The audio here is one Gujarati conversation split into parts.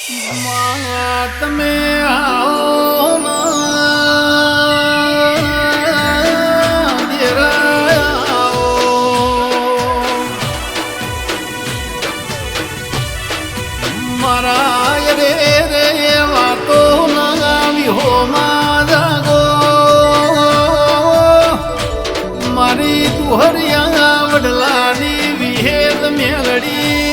તમે આવો મારા રે રે વાતો ના વિહો માં જાગો મારી તુહરિયા વડલાની વિહેદ મેળડી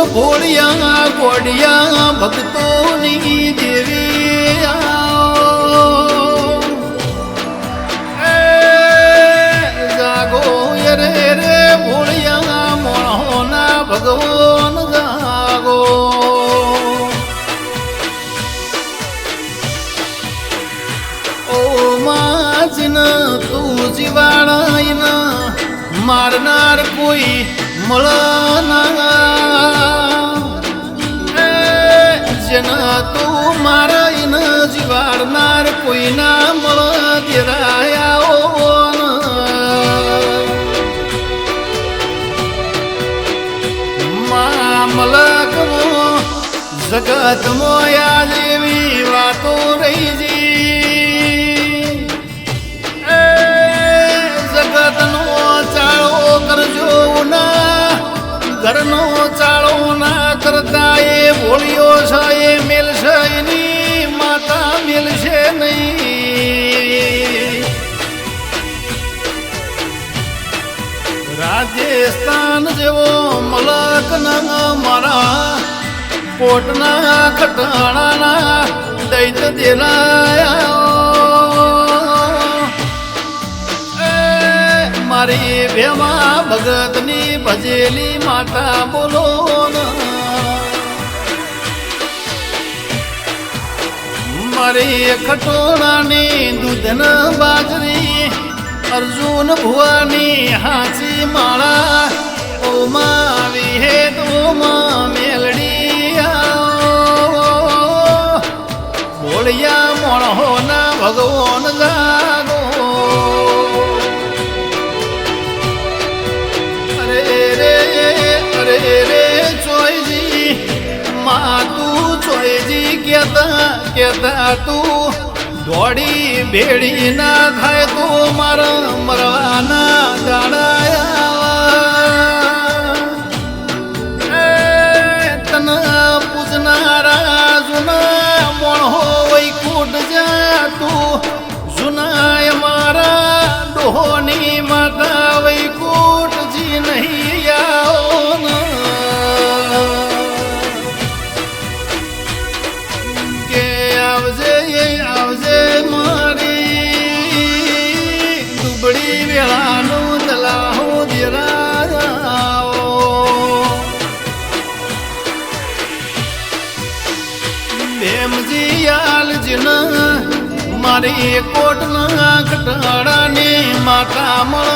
ભોળિયા ગોડિયા ભક્તોની દેવી જાગો રે રે ભોળિયા મોણોના ભગવાન જાગો ઓ માજીન તું જીવાડાઈના મારનાર કોઈ મળના જેના તું મારા ઇન જીવાડનાર કોઈ ના મળ દેરાયા મલક જગત મોયા જેવી વાતો રહી જી જગતનો ચાળો કરજો ના ઘરનો ચાળો ના કરતા એ ભોળિયો છે એ મેલશે એની માતા મેલશે નહીં રાજસ્થાન જેવો મલક ના મારા કોટના ખટાણાના દૈત દેરાયા મારી ભેમા ભગતની ભજેલી માતા બોલો મારી ખટોણાની દૂધન બાજરી અર્જુન ભુવાની હાચી માળા ઓમા વિહેદ ઓમા મેલડી ભોળિયા મોણહોના ભગવાન જાગો અરે રે ચોયજી માં તું ચોયજી કેતા તું દોડી ભેડી ના થાય તો મારા મરવાના દાડાયા તના પૂજનારા જુના મોણહો વૈકુંઠ જા તું જુનાય મારા ડોહોની માતા વૈકુંઠજી નહીં આવો કે આવજે મારી દુબળી વેળાનું દલાહો દેરાવો ભેમજી આલજીના મારી કોટના કટાડાની માતા મળ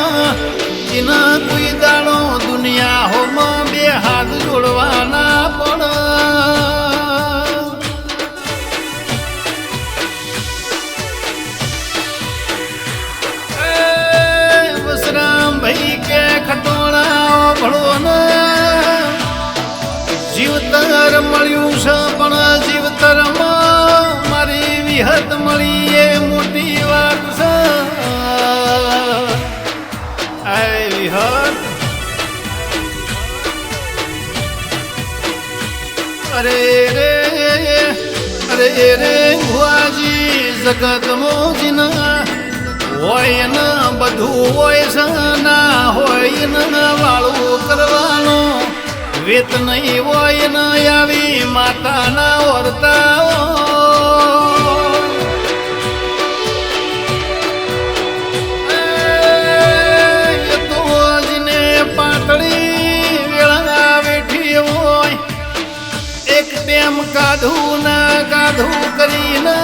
એના કોઈ દાડો દુનિયા હોમાં બે હાથ જોડવાના પણ ભાઈ કે ખટોળા ભળો ને જીવતર મળ્યું છે પણ જીવતરમાં મારી વિહત મળી એ મોટી વાત છે આ વિહત અરે રે ભુવાજી જગત મોજીના હોય ને બધું હોય છે ના હોય ને વાળું કરવાનું વેત નહીં હોય ને આવી માતાના વર્તાઓ તો જને પાતળી વેળા બેઠી હોય એક ટેમ કાઢું ના કાઢું કરીને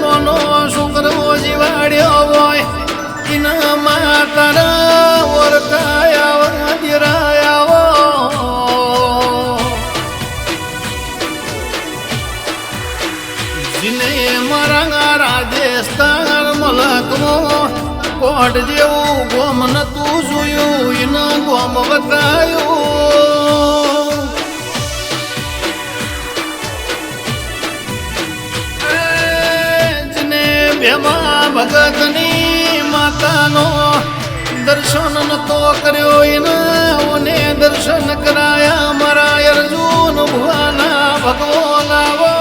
નોનો છોકરો જીવાડ્યો હોય એના માતાના ઓરકાયા દેરાયા જીને મારા રાજસ્થાન મલકમાં કોટ જેવું ગોમ નતું જોયું એના ગોમ બતાયું જેને ભેમા ભગતની માતાનો દર્શન નતો કર્યો એના દર્શન કરાયા મારા અર્જુન ભુવાના ભગવો લાવો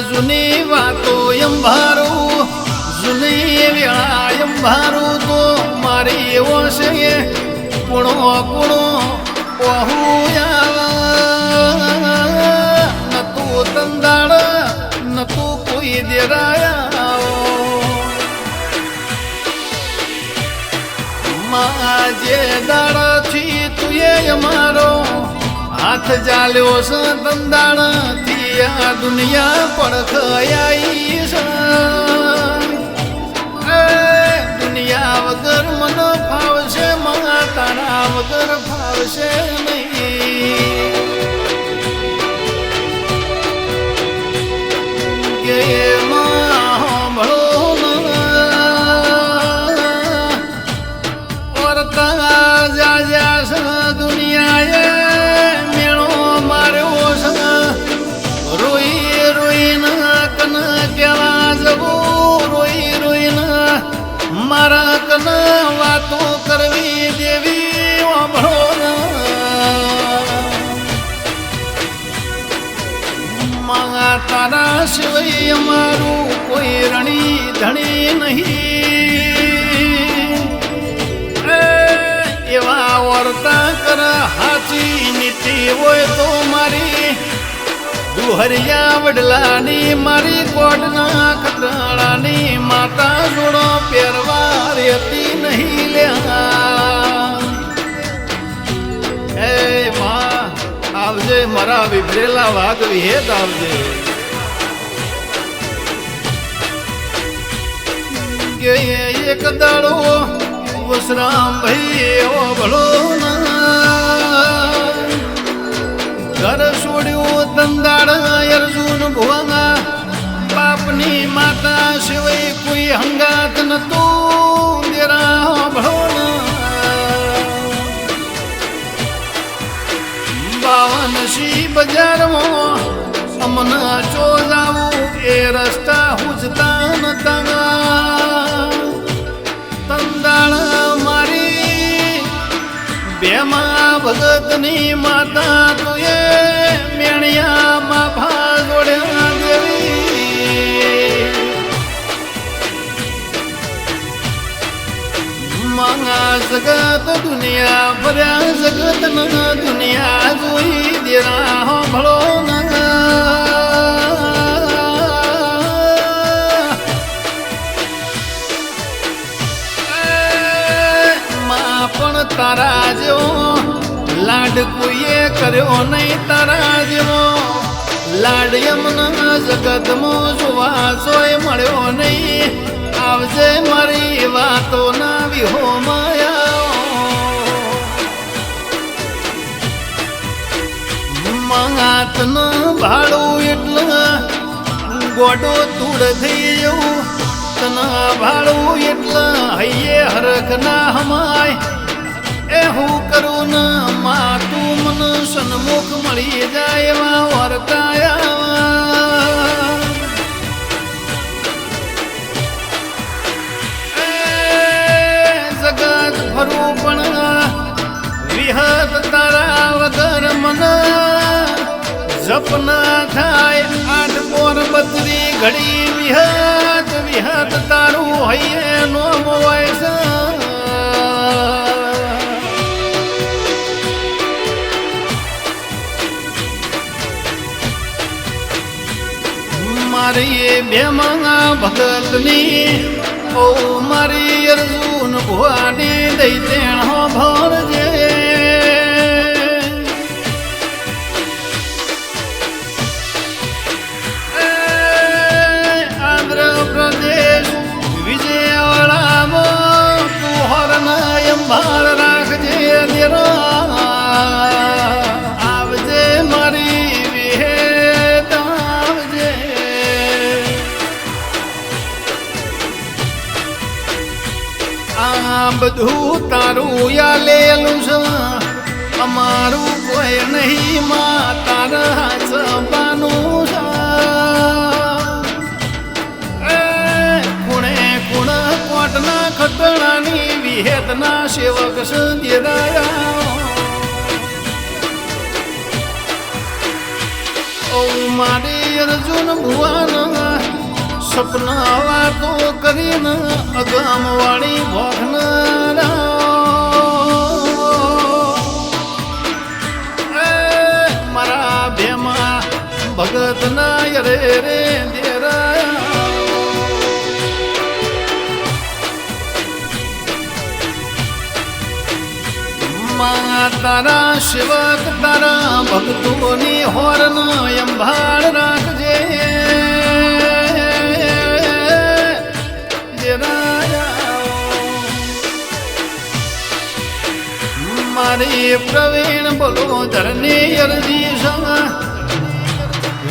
જૂની વાતો અંભારું જૂની વેળા અંભારું તો મારી એવો છે કુણો કુણો નતું તંદાળ નતું કોઈ દેરાયા જે દાડાથી તું એ અમારો હાથ ચાલ્યો છે તંદાળ આ દુનિયા પડખયાઈ છે દુનિયા વગર મન ફાવશે તારા વગર ફાવશે નહીં કે મારા કના વાતો કરવી દેવી મારા તારા સિવાય અમારું કોઈ રણી ધણી નહીં એવા વર્તા કર હાચી નીતિ હોય તો મારી દુહરિયા વડલાની મારી કોટના ખતરાળાની માતા જોડો પહેરવા રહેતી નહીં લ્યા હે માં આવજે મારા વિભરેલા વાઘ વિહેત આવજે કે એક દાડો વસરામ ભાઈ એવો ભલો ઘર છોડ્યું તંદાળ અર્જુન ભુવાના બાપની માતા સિવાય કોઈ હંગાત નતું દેરા ભળો બાવનસી બજારમાં અમના ચોજાવું એ રસ્તા હુજતા નતા તંદાળ મારી બેમાં ભગતની માતા તું એ મેણિયામાં ભા જોડ્યા દેવી માંગા જગત દુનિયા ભર્યા જગત ન દુનિયા જોઈ દેરા ભળો પણ તારા જેવો લાડ કોઈએ કર્યો નહીં તારા જેવો લાડ યમના જગતમાં જોવા સોય મળ્યો નહીં આવજે મારી વાતો ના વિહો માયા મંગાત ન ભાડું એટલે ગોડો તુડ થઈ જવું તના ભાડું એટલે હૈયે હરખ ના હમાય એ હું કરું ન માં તું મન સન્મુખ મળી જાય એવા વર્તાયા જગત ફરું પણ વિહત તારા વગર મન જપના થાય આઠ પોર બત્રી ઘડી વિહત વિહત તારું હૈયે નો મોવાય છે મારી બે મંગા ભગતની ઓ મારી અર્જુન ભુવાની દઈ તેણ ભરજે આંધ્રપ્રદેશ વિજયવાડામાં તું હરના અંબાર રાખજે દેરા આવજે મારી વિહેત બધું તારું યાલેલું છે અમારું કોઈ નહીં માં તારા જવાનું છે ખૂણે ખૂણ કોટના ખતરાની વિહેતના સેવક સંદેરાયા ઓ મારી અર્જુન ભુવન સપના વાતો કરીને અગામ વાળી મારા બેમાં ભગત ના રે રે તારા સેવક તારા ભક્તોની હોરન સંભાળ રાખજે મારી પ્રવીણ બોલો ધરની અરજી સંગ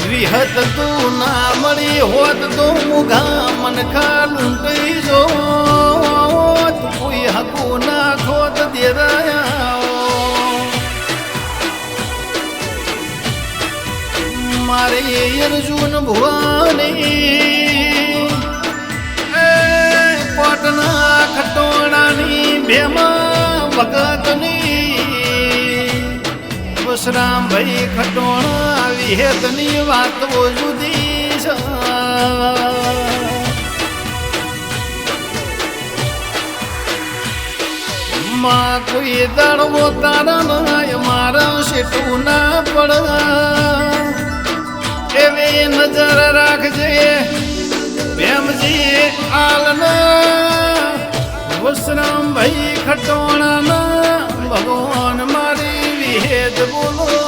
વિહત તું ના મળી હોત તો મુઘા મન ખાલું કઈ જો કોઈ હકુ ના ખોત દેરાયા મારે અર્જુન ભુવાની કોટના ખટોણાની ભેમા ભગતની વસરામ ભાઈ ખટોણા વિહેતની વાતો જુદી છે માં કોઈ દાડવો તારા નાય મારા શેઠું ના પડ એવી નજર રાખજે ભેમજી આલના વસરામ ભાઈ ખટોણાના ભગવાન મારી વિહેત બોલો